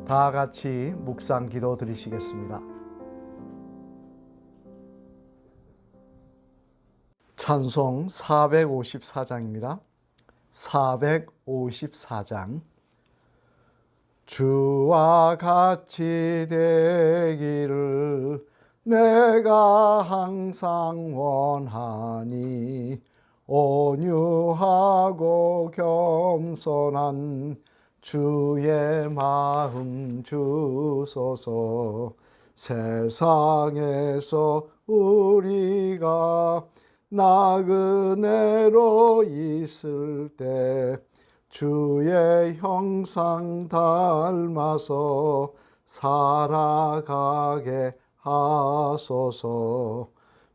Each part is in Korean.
다 같이 묵상 기도 드리시겠습니다. 찬송 454장입니다. 454장. 주와 같이 되기를 내가 항상 원하니 온유하고 겸손한 주의 마음 주소서. 세상에서 우리가 나그네로 있을 때 주의 형상 닮아서 살아가게 하소서.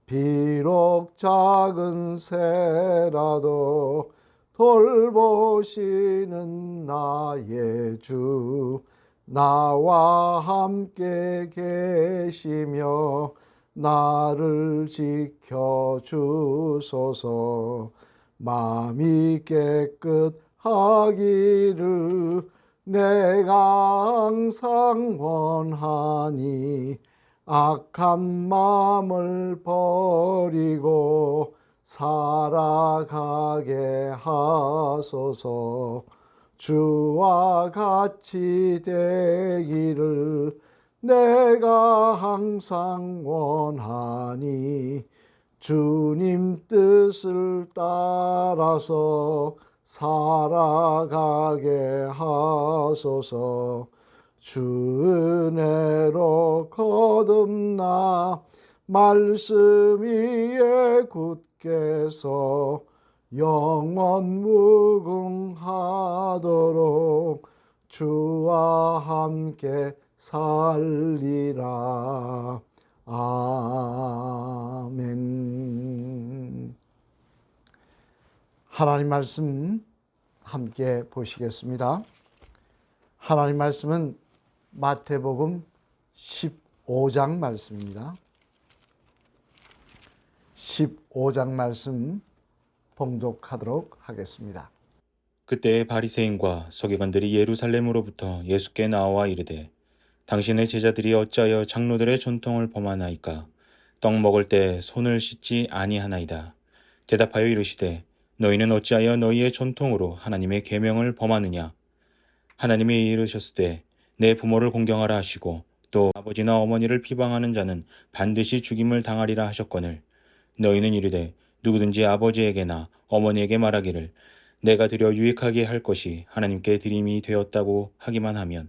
비록 작은 새라도 돌보시는 나의 주, 나와 함께 계시며 나를 지켜주소서. 마음이 깨끗하기를 내가 항상 원하니 악한 마음을 버리고 살아가게 하소서. 주와 같이 되기를 내가 항상 원하니 주님 뜻을 따라서 살아가게 하소서. 주 은혜로 거듭나 말씀 위에 굳게 서 영원 무궁하도록 주와 함께 살리라. 아멘. 하나님 말씀 함께 보시겠습니다. 하나님 말씀은 마태복음 15장 말씀입니다. 15장 말씀 봉독하도록 하겠습니다. 그때 바리새인과 서기관들이 예루살렘으로부터 예수께 나와 이르되 당신의 제자들이 어찌하여 장로들의 전통을 범하나이까? 떡 먹을 때 손을 씻지 아니하나이다. 대답하여 이르시되 너희는 어찌하여 너희의 전통으로 하나님의 계명을 범하느냐? 하나님이 이르셨으되 내 부모를 공경하라 하시고 또 아버지나 어머니를 비방하는 자는 반드시 죽임을 당하리라 하셨거늘 너희는 이르되 누구든지 아버지에게나 어머니에게 말하기를 내가 드려 유익하게 할 것이 하나님께 드림이 되었다고 하기만 하면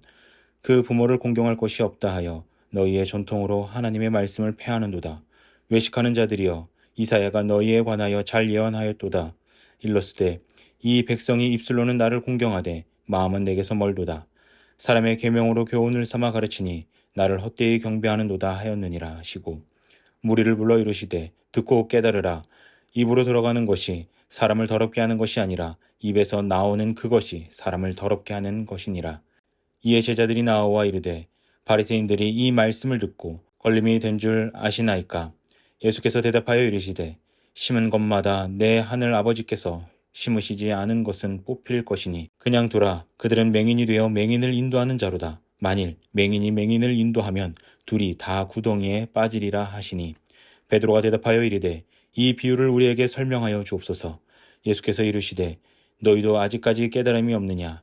그 부모를 공경할 것이 없다 하여 너희의 전통으로 하나님의 말씀을 폐하는도다. 외식하는 자들이여 이사야가 너희에 관하여 잘 예언하였도다. 일러스되 이 백성이 입술로는 나를 공경하되 마음은 내게서 멀도다. 사람의 계명으로 교훈을 삼아 가르치니 나를 헛되이 경배하는도다 하였느니라 하시고 무리를 불러 이르시되 듣고 깨달으라. 입으로 들어가는 것이 사람을 더럽게 하는 것이 아니라 입에서 나오는 그것이 사람을 더럽게 하는 것이니라. 이에 제자들이 나와 이르되 바리새인들이 이 말씀을 듣고 걸림이 된 줄 아시나이까? 예수께서 대답하여 이르시되 심은 것마다 내 하늘 아버지께서 심으시지 않은 것은 뽑힐 것이니 그냥 두라. 그들은 맹인이 되어 맹인을 인도하는 자로다. 만일 맹인이 맹인을 인도하면 둘이 다 구덩이에 빠지리라 하시니 베드로가 대답하여 이르되 이 비유를 우리에게 설명하여 주옵소서. 예수께서 이르시되 너희도 아직까지 깨달음이 없느냐?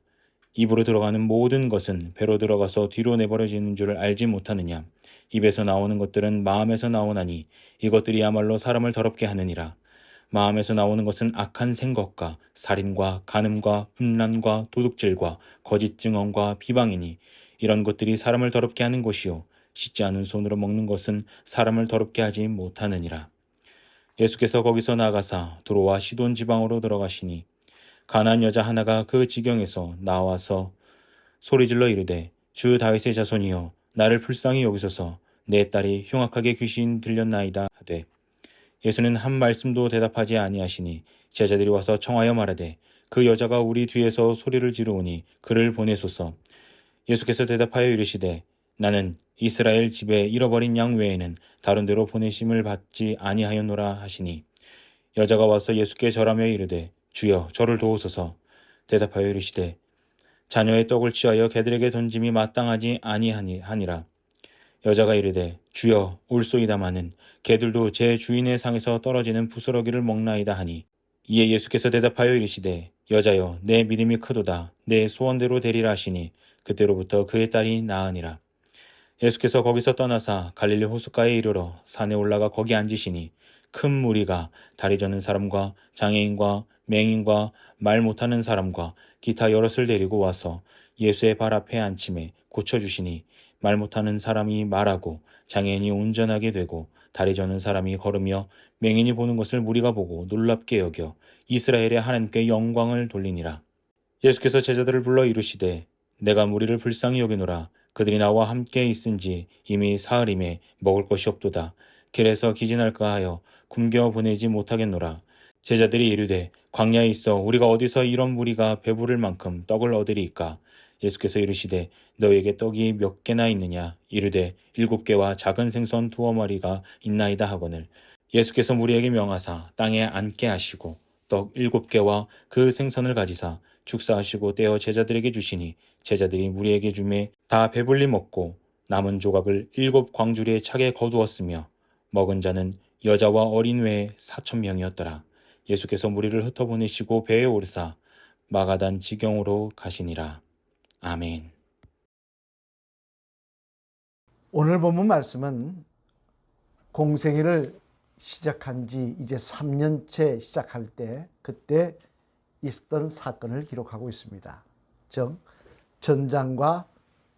입으로 들어가는 모든 것은 배로 들어가서 뒤로 내버려지는 줄 알지 못하느냐? 입에서 나오는 것들은 마음에서 나오나니 이것들이야말로 사람을 더럽게 하느니라. 마음에서 나오는 것은 악한 생각과 살인과 간음과 분란과 도둑질과 거짓 증언과 비방이니 이런 것들이 사람을 더럽게 하는 것이요 씻지 않은 손으로 먹는 것은 사람을 더럽게 하지 못하느니라. 예수께서 거기서 나가사 두로와 시돈 지방으로 들어가시니 가나안 여자 하나가 그 지경에서 나와서 소리질러 이르되 주 다윗의 자손이여 나를 불쌍히 여기소서. 내 딸이 흉악하게 귀신 들렸나이다 하되 예수는 한 말씀도 대답하지 아니하시니 제자들이 와서 청하여 말하되 그 여자가 우리 뒤에서 소리를 지르오니 그를 보내소서. 예수께서 대답하여 이르시되 나는 이스라엘 집에 잃어버린 양 외에는 다른 데로 보내심을 받지 아니하였노라 하시니 여자가 와서 예수께 절하며 이르되 주여 저를 도우소서. 대답하여 이르시되 자녀의 떡을 취하여 개들에게 던짐이 마땅하지 아니하니라. 여자가 이르되 주여 올소이다마는 개들도 제 주인의 상에서 떨어지는 부스러기를 먹나이다 하니, 이에 예수께서 대답하여 이르시되 여자여 내 믿음이 크도다. 내 소원대로 되리라 하시니 그때로부터 그의 딸이 나으니라. 예수께서 거기서 떠나사 갈릴리 호숫가에 이르러 산에 올라가 거기 앉으시니 큰 무리가 다리 저는 사람과 장애인과 맹인과 말 못하는 사람과 기타 여럿을 데리고 와서 예수의 발 앞에 앉힘에 고쳐주시니, 말 못하는 사람이 말하고 장애인이 운전하게 되고 다리 저는 사람이 걸으며 맹인이 보는 것을 무리가 보고 놀랍게 여겨 이스라엘의 하나님께 영광을 돌리니라. 예수께서 제자들을 불러 이르시되 내가 무리를 불쌍히 여기노라. 그들이 나와 함께 있은지 이미 사흘임에 먹을 것이 없도다. 길에서 기진할까 하여 굶겨 보내지 못하겠노라. 제자들이 이르되 광야에 있어 우리가 어디서 이런 무리가 배부를 만큼 떡을 얻으리이까. 예수께서 이르시되 너에게 떡이 몇 개나 있느냐. 이르되 7개와 작은 생선 2마리가 있나이다 하거늘, 예수께서 무리에게 명하사 땅에 앉게 하시고 떡 7개와 그 생선을 가지사 축사하시고 떼어 제자들에게 주시니, 제자들이 무리에게 주매 다 배불리 먹고 남은 조각을 7광주리에 차게 거두었으며, 먹은 자는 여자와 어린 외에 4,000명이었더라. 예수께서 무리를 흩어보내시고 배에 오르사 마가단 지경으로 가시니라. 아멘. 오늘 본문 말씀은 공생애를 시작한 지 이제 3년째 시작할 때 그때 있었던 사건을 기록하고 있습니다. 즉 전장과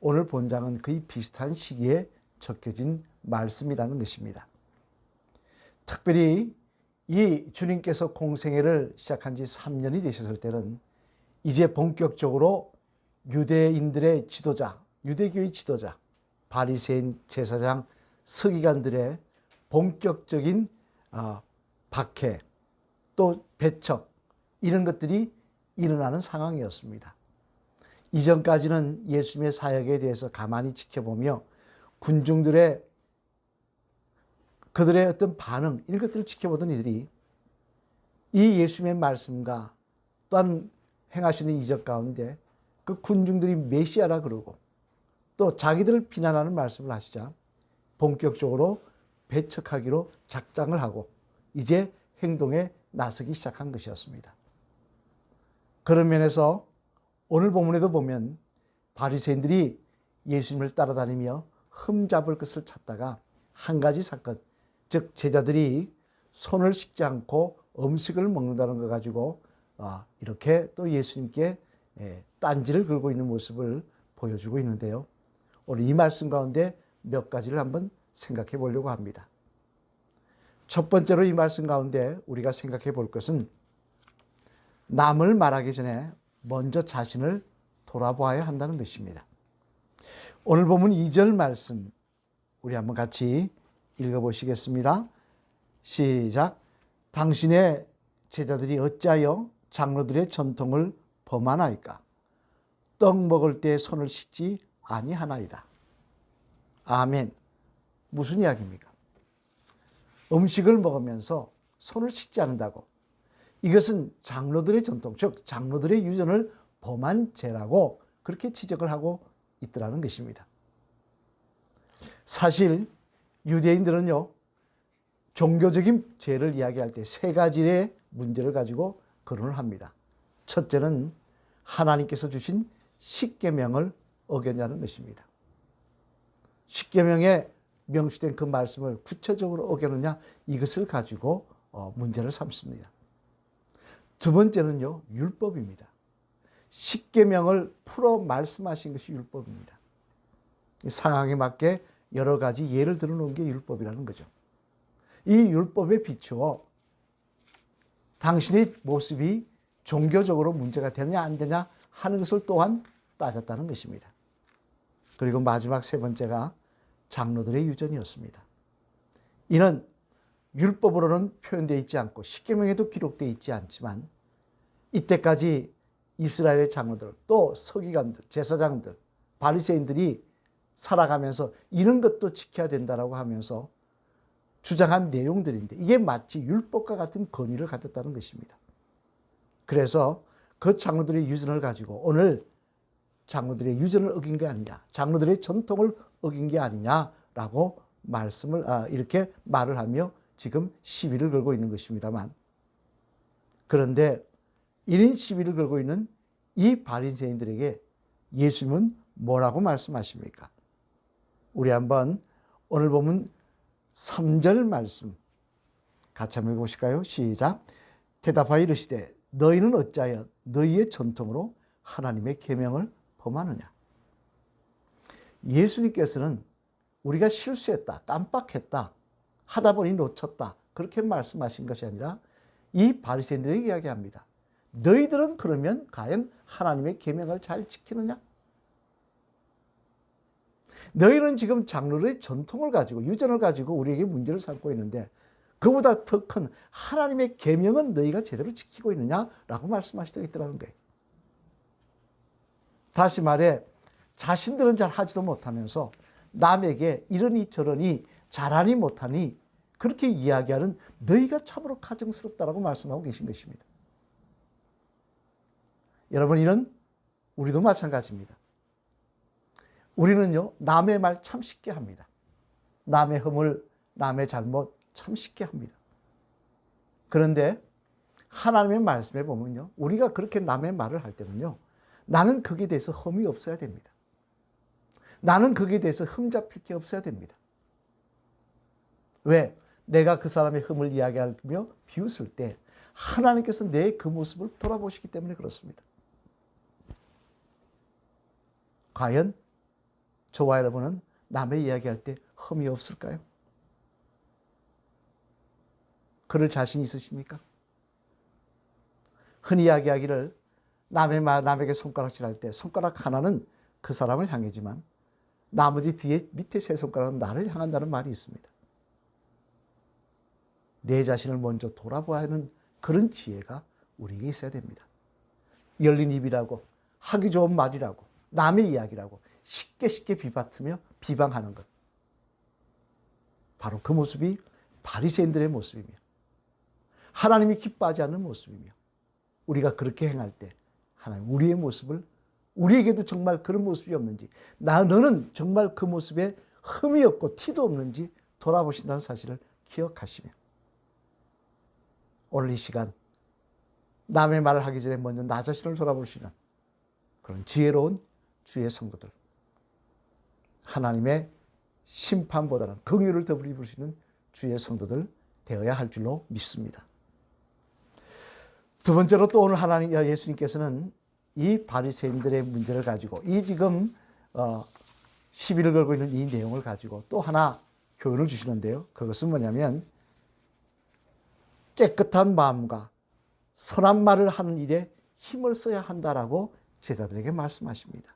오늘 본장은 거의 비슷한 시기에 적혀진 말씀이라는 것입니다. 특별히 이 주님께서 공생애를 시작한 지 3년이 되셨을 때는 이제 본격적으로 유대인들의 지도자, 유대교의 지도자, 바리새인, 제사장, 서기관들의 본격적인 박해, 또 배척, 이런 것들이 일어나는 상황이었습니다. 이전까지는 예수님의 사역에 대해서 가만히 지켜보며 군중들의 그들의 어떤 반응, 이런 것들을 지켜보던 이들이 이 예수님의 말씀과 또한 행하시는 이적 가운데 그 군중들이 메시아라 그러고 또 자기들을 비난하는 말씀을 하시자 본격적으로 배척하기로 작정을 하고 이제 행동에 나서기 시작한 것이었습니다. 그런 면에서 오늘 본문에도 보면 바리새인들이 예수님을 따라다니며 흠잡을 것을 찾다가 한 가지 사건, 즉 제자들이 손을 씻지 않고 음식을 먹는다는 것 가지고 이렇게 또 예수님께 딴지를 걸고 있는 모습을 보여주고 있는데요. 오늘 이 말씀 가운데 몇 가지를 한번 생각해 보려고 합니다. 첫 번째로 이 말씀 가운데 우리가 생각해 볼 것은 남을 말하기 전에 먼저 자신을 돌아보아야 한다는 것입니다. 오늘 본문 2절 말씀 우리 한번 같이 읽어보시겠습니다. 시작. 당신의 제자들이 어찌하여 장로들의 전통을 범하나이까? 떡 먹을 때 손을 씻지 아니하나이다. 아멘. 무슨 이야기입니까? 음식을 먹으면서 손을 씻지 않는다고. 이것은 장로들의 전통, 즉 장로들의 유전을 범한 죄라고 그렇게 지적을 하고 있더라는 것입니다. 사실 유대인들은요, 종교적인 죄를 이야기할 때 세 가지의 문제를 가지고 거론을 합니다. 첫째는 하나님께서 주신 십계명을 어겼냐는 것입니다. 십계명에 명시된 그 말씀을 구체적으로 어겼느냐, 이것을 가지고 문제를 삼습니다. 두 번째는요, 율법입니다. 십계명을 풀어 말씀하신 것이 율법입니다. 상황에 맞게 여러 가지 예를 들어 놓은 게 율법이라는 거죠. 이 율법에 비추어 당신의 모습이 종교적으로 문제가 되느냐 안 되냐 하는 것을 또한 따졌다는 것입니다. 그리고 마지막 세 번째가 장로들의 유전이었습니다. 이는 율법으로는 표현되어 있지 않고 십계명에도 기록되어 있지 않지만 이때까지 이스라엘의 장로들, 또 서기관들, 제사장들, 바리새인들이 살아가면서 이런 것도 지켜야 된다라고 하면서 주장한 내용들인데 이게 마치 율법과 같은 권위를 가졌다는 것입니다. 그래서 그 장로들의 유전을 가지고 오늘 장로들의 유전을 어긴 게 아니냐, 장로들의 전통을 어긴 게 아니냐라고 이렇게 말을 하며 지금 시비를 걸고 있는 것입니다만, 그런데 이런 시비를 걸고 있는 이 바리새인들에게 예수님은 뭐라고 말씀하십니까? 우리 한번 오늘 보면 3절 말씀 같이 한번 읽어보실까요? 시작. 대답하여 이르시되 너희는 어찌하여 너희의 전통으로 하나님의 계명을 범하느냐. 예수님께서는 우리가 실수했다, 깜빡했다, 하다 보니 놓쳤다, 그렇게 말씀하신 것이 아니라 이 바리새인들에게 이야기합니다. 너희들은 그러면 과연 하나님의 계명을 잘 지키느냐? 너희는 지금 장로의 전통을 가지고, 유전을 가지고 우리에게 문제를 삼고 있는데 그보다 더 큰 하나님의 계명은 너희가 제대로 지키고 있느냐라고 말씀하시더라는 거예요. 다시 말해 자신들은 잘 하지도 못하면서 남에게 이러니 저러니 잘하니 못하니 그렇게 이야기하는 너희가 참으로 가증스럽다라고 말씀하고 계신 것입니다. 여러분, 이는 우리도 마찬가지입니다. 우리는요, 남의 말 참 쉽게 합니다. 남의 허물, 남의 잘못 참 쉽게 합니다. 그런데 하나님의 말씀에 보면요, 우리가 그렇게 남의 말을 할 때는요, 나는 거기에 대해서 흠이 없어야 됩니다. 나는 거기에 대해서 흠 잡힐 게 없어야 됩니다. 왜? 내가 그 사람의 흠을 이야기하며 비웃을 때 하나님께서 내 그 모습을 돌아보시기 때문에 그렇습니다. 과연 저와 여러분은 남의 이야기할 때 흠이 없을까요? 그럴 자신 있으십니까? 흔히 이야기하기를 남에게 손가락질할 때 손가락 하나는 그 사람을 향하지만 나머지 밑에 세 손가락은 나를 향한다는 말이 있습니다. 내 자신을 먼저 돌아보아야 하는 그런 지혜가 우리에게 있어야 됩니다. 열린 입이라고, 하기 좋은 말이라고, 남의 이야기라고 쉽게 비받으며 비방하는 것, 바로 그 모습이 바리새인들의 모습이며 하나님이 기뻐하지 않는 모습이며, 우리가 그렇게 행할 때 하나님 우리의 모습을, 우리에게도 정말 그런 모습이 없는지, 너는 정말 그 모습에 흠이 없고 티도 없는지 돌아보신다는 사실을 기억하시며, 오늘 이 시간 남의 말을 하기 전에 먼저 나 자신을 돌아볼 수 있는 그런 지혜로운 주의 성도들, 하나님의 심판보다는 긍휼을 더 입을 수 있는 주의 성도들 되어야 할 줄로 믿습니다. 두 번째로 또 오늘 예수님께서는 이 바리새인들의 문제를 가지고, 이 지금 시비를 걸고 있는 이 내용을 가지고 또 하나 교훈을 주시는데요. 그것은 뭐냐면 깨끗한 마음과 선한 말을 하는 일에 힘을 써야 한다라고 제자들에게 말씀하십니다.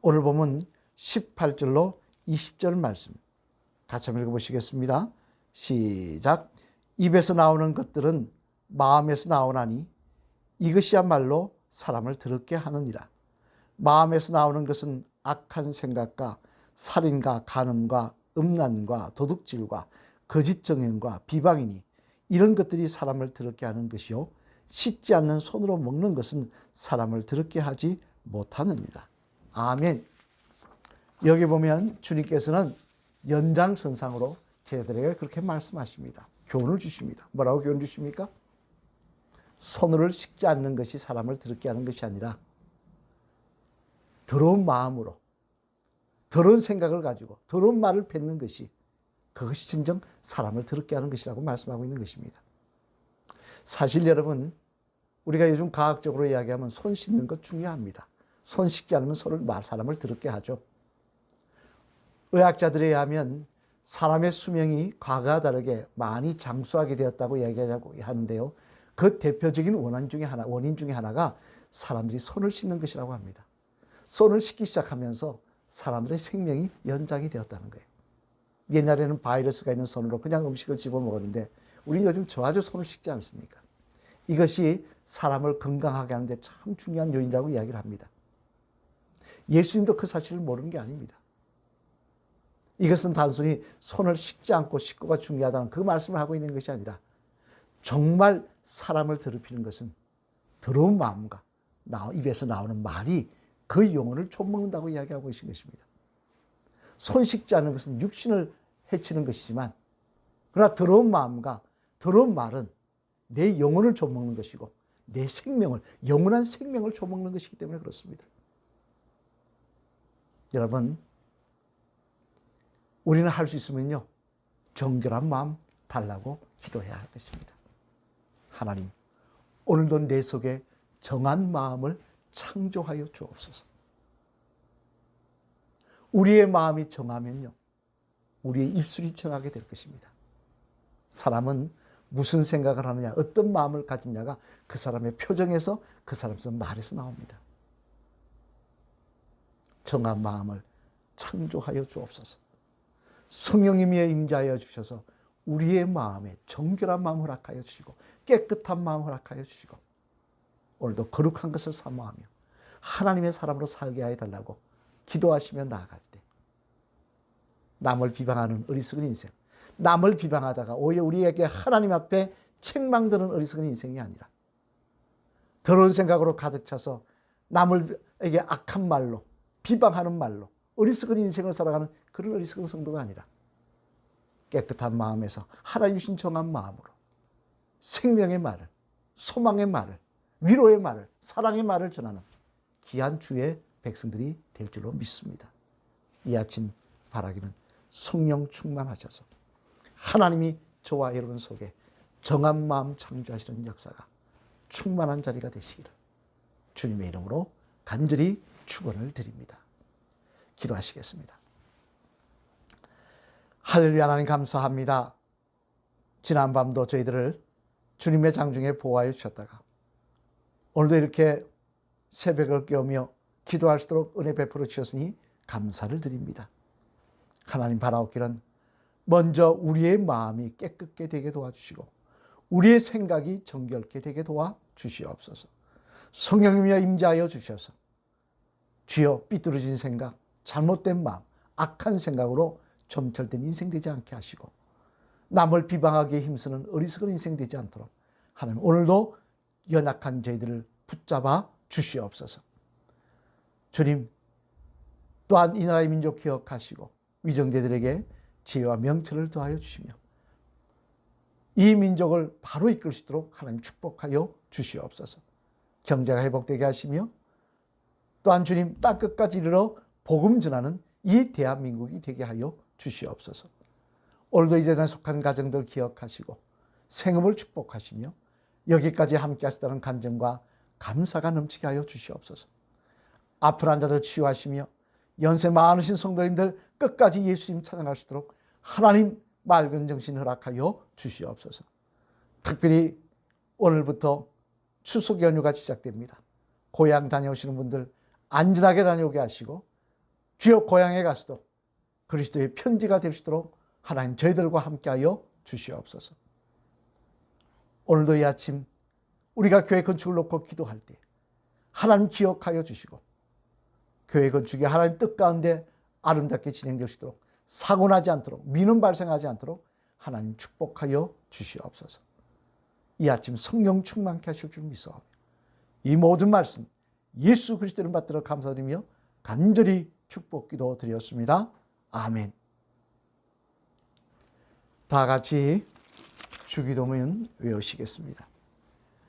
오늘 보면 18절로 20절 말씀 같이 한번 읽어보시겠습니다. 시작. 입에서 나오는 것들은 마음에서 나오나니 이것이야말로 사람을 더럽게 하느니라. 마음에서 나오는 것은 악한 생각과 살인과 간음과 음란과 도둑질과 거짓 정형과 비방이니 이런 것들이 사람을 더럽게 하는 것이요, 씻지 않는 손으로 먹는 것은 사람을 더럽게 하지 못하느니라. 아멘. 여기 보면 주님께서는 연장선상으로 제자들에게 그렇게 말씀하십니다. 교훈을 주십니다. 뭐라고 교훈 주십니까? 손을 씻지 않는 것이 사람을 더럽게 하는 것이 아니라 더러운 마음으로, 더러운 생각을 가지고 더러운 말을 뱉는 것이, 그것이 진정 사람을 더럽게 하는 것이라고 말씀하고 있는 것입니다. 사실 여러분, 우리가 요즘 과학적으로 이야기하면 손 씻는 것 중요합니다. 손 씻지 않으면 사람을 더럽게 하죠. 의학자들에 의하면 사람의 수명이 과거와 다르게 많이 장수하게 되었다고 이야기하고 하는데요. 그 대표적인 원인 중에 하나가 사람들이 손을 씻는 것이라고 합니다. 손을 씻기 시작하면서 사람들의 생명이 연장이 되었다는 거예요. 옛날에는 바이러스가 있는 손으로 그냥 음식을 집어 먹었는데 우리는 요즘 저아주 손을 씻지 않습니까? 이것이 사람을 건강하게 하는데 참 중요한 요인이라고 이야기를 합니다. 예수님도 그 사실을 모르는 게 아닙니다. 이것은 단순히 손을 씻지 않고 씻고가 중요하다는 그 말씀을 하고 있는 것이 아니라, 정말 사람을 더럽히는 것은 더러운 마음과 입에서 나오는 말이 그 영혼을 좀먹는다고 이야기하고 계신 것입니다. 손 씻지 않는 것은 육신을 해치는 것이지만, 그러나 더러운 마음과 더러운 말은 내 영혼을 좀먹는 것이고 내 생명을, 영원한 생명을 좀먹는 것이기 때문에 그렇습니다. 여러분, 우리는 할 수 있으면요, 정결한 마음 달라고 기도해야 할 것입니다. 하나님, 오늘도 내 속에 정한 마음을 창조하여 주옵소서. 우리의 마음이 정하면요, 우리의 입술이 정하게 될 것입니다. 사람은 무슨 생각을 하느냐, 어떤 마음을 가지냐가 그 사람의 표정에서, 그 사람의 말에서 나옵니다. 정한 마음을 창조하여 주옵소서. 성령님이 임재하여 주셔서 우리의 마음에 정결한 마음을 허락하여 주시고 깨끗한 마음을 허락하여 주시고 오늘도 거룩한 것을 사모하며 하나님의 사람으로 살게 하여 달라고 기도하시며 나아갈 때, 남을 비방하는 어리석은 인생, 남을 비방하다가 오히려 우리에게 하나님 앞에 책망드는 어리석은 인생이 아니라 더러운 생각으로 가득 차서 남에게 악한 말로, 비방하는 말로 어리석은 인생을 살아가는 그런 어리석은 성도가 아니라 깨끗한 마음에서 하나님 주신 정한 마음으로 생명의 말을, 소망의 말을, 위로의 말을, 사랑의 말을 전하는 귀한 주의 백성들이 될 줄로 믿습니다. 이 아침 바라기는 성령 충만하셔서 하나님이 저와 여러분 속에 정한 마음 창조하시는 역사가 충만한 자리가 되시기를 주님의 이름으로 간절히 축원을 드립니다. 기도하시겠습니다. 할렐루야. 하나님 감사합니다. 지난밤도 저희들을 주님의 장중에 보호하여 주셨다가 오늘도 이렇게 새벽을 깨우며 기도할 수 있도록 은혜 베풀어 주셨으니 감사를 드립니다. 하나님 바라옵기는 먼저 우리의 마음이 깨끗게 되게 도와주시고 우리의 생각이 정결케 되게 도와주시옵소서. 성령님이여 임재하여 주셔서 주여 삐뚤어진 생각, 잘못된 마음, 악한 생각으로 점철된 인생 되지 않게 하시고 남을 비방하기에 힘쓰는 어리석은 인생 되지 않도록 하나님 오늘도 연약한 저희들을 붙잡아 주시옵소서. 주님, 또한 이 나라의 민족 기억하시고 위정대들에게 지혜와 명철을 더하여 주시며 이 민족을 바로 이끌 수 있도록 하나님 축복하여 주시옵소서. 경제가 회복되게 하시며 또한 주님 땅끝까지 이르러 복음 전하는 이 대한민국이 되게 하여 주시옵소서. 오늘도 이 재단에 속한 가정들 기억하시고 생업을 축복하시며 여기까지 함께 하시다는 간증과 감사가 넘치게 하여 주시옵소서. 아픈 환자들 치유하시며 연세 많으신 성도님들 끝까지 예수님 찬양할 수 있도록 하나님 맑은 정신 허락하여 주시옵소서. 특별히 오늘부터 추석 연휴가 시작됩니다. 고향 다녀오시는 분들 안전하게 다녀오게 하시고 주여 고향에 가서도 그리스도의 편지가 될 수 있도록 하나님 저희들과 함께하여 주시옵소서. 오늘도 이 아침 우리가 교회 건축을 놓고 기도할 때 하나님 기억하여 주시고 교회 건축이 하나님 뜻 가운데 아름답게 진행될 수 있도록 사고나지 않도록 민원 발생하지 않도록 하나님 축복하여 주시옵소서. 이 아침 성령 충만케 하실 줄 믿사오며 이 모든 말씀 예수 그리스도 이름 받들어 감사드리며 간절히 축복 기도 드렸습니다. 아멘. 다 같이 주기도문 외우시겠습니다.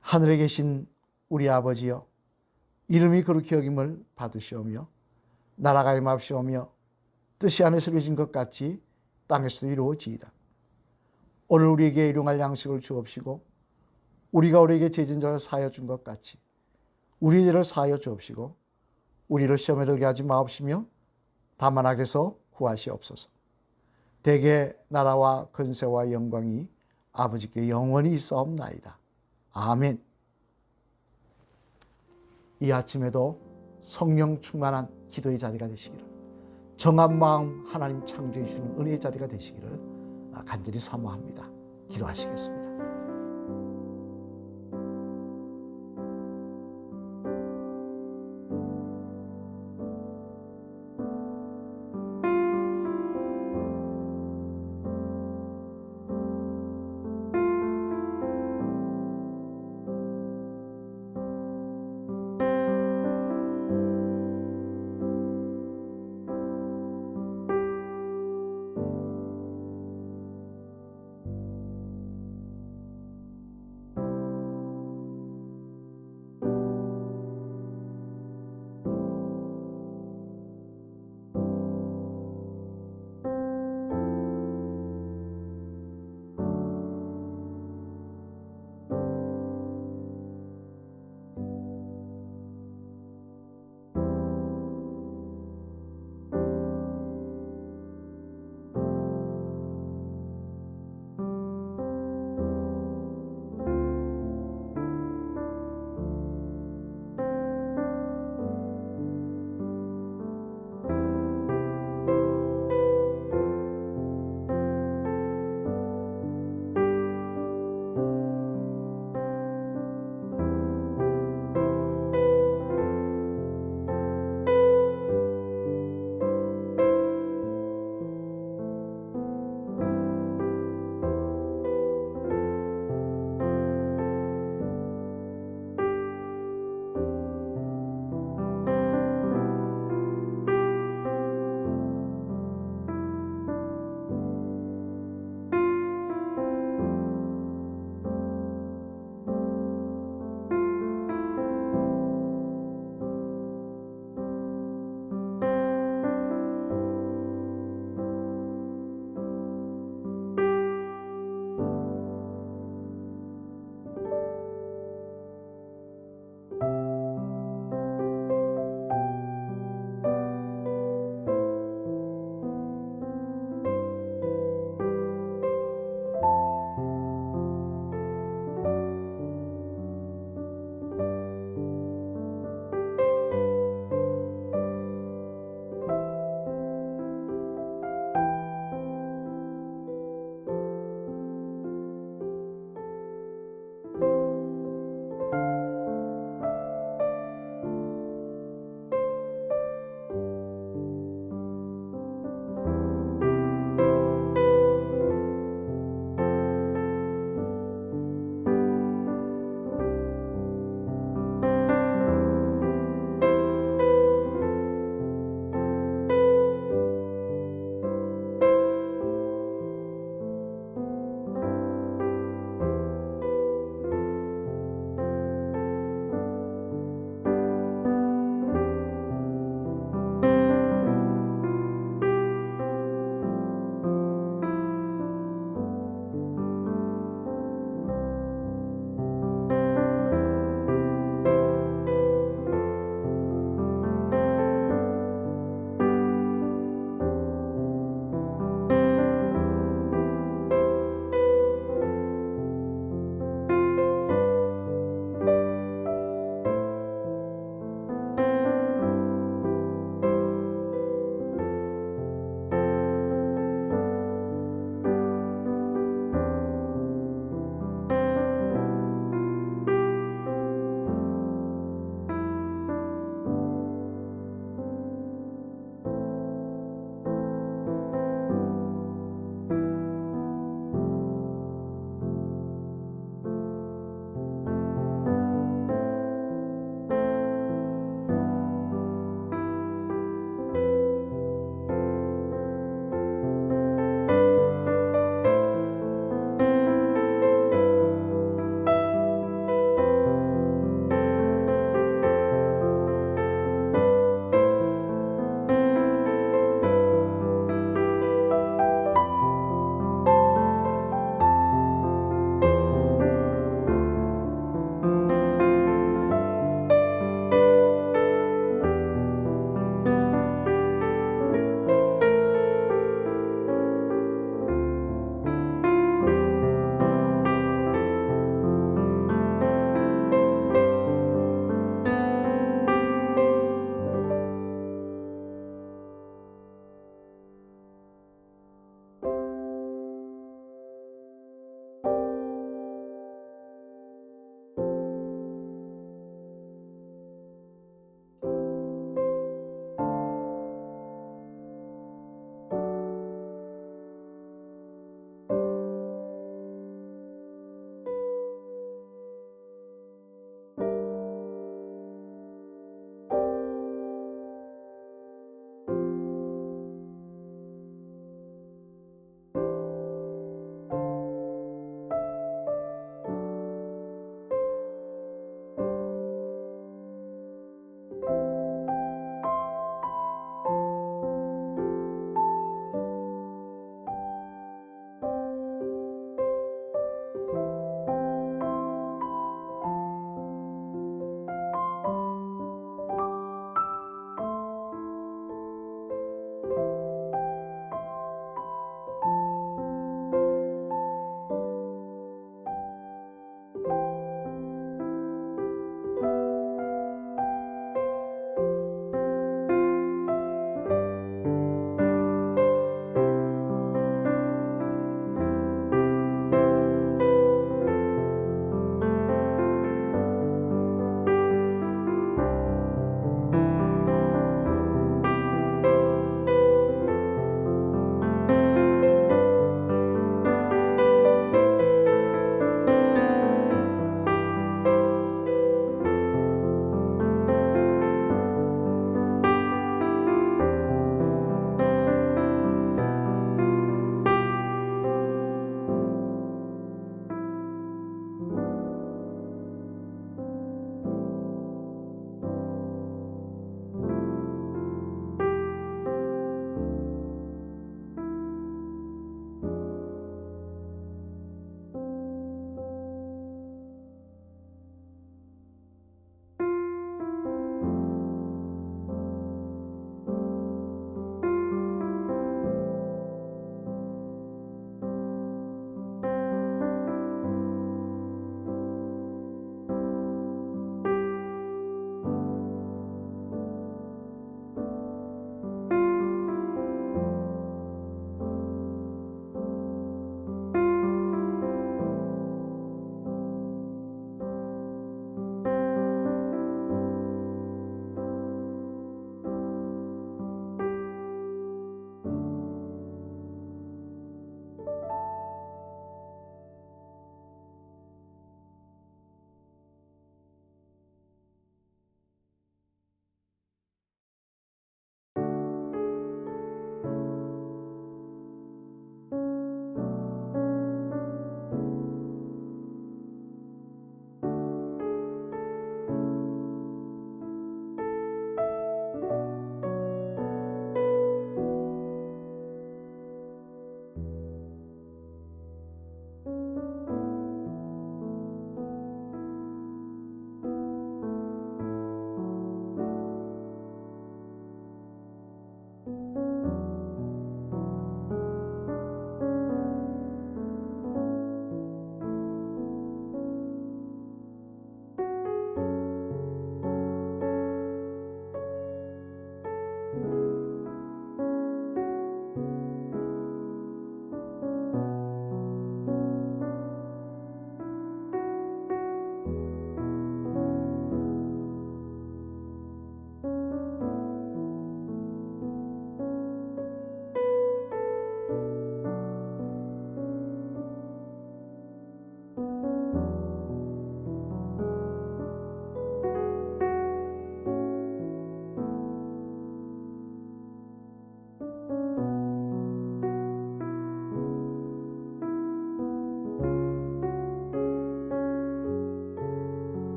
하늘에 계신 우리 아버지여, 이름이 거룩히 여김을 받으시오며 나라가 임합시오며 뜻이 하늘에서 이루어진 것 같이 땅에서도 이루어지이다. 오늘 우리에게 일용할 양식을 주옵시고 우리가 우리에게 죄진 자를 사하여 준 것 같이 우리의 죄를 사하여 주옵시고 우리를 시험에 들게 하지 마옵시며 다만 악에서 구하시옵소서. 대개 나라와 권세와 영광이 아버지께 영원히 있사옵나이다. 아멘. 이 아침에도 성령 충만한 기도의 자리가 되시기를, 정한 마음 하나님 창조해 주시는 은혜의 자리가 되시기를 간절히 사모합니다. 기도하시겠습니다.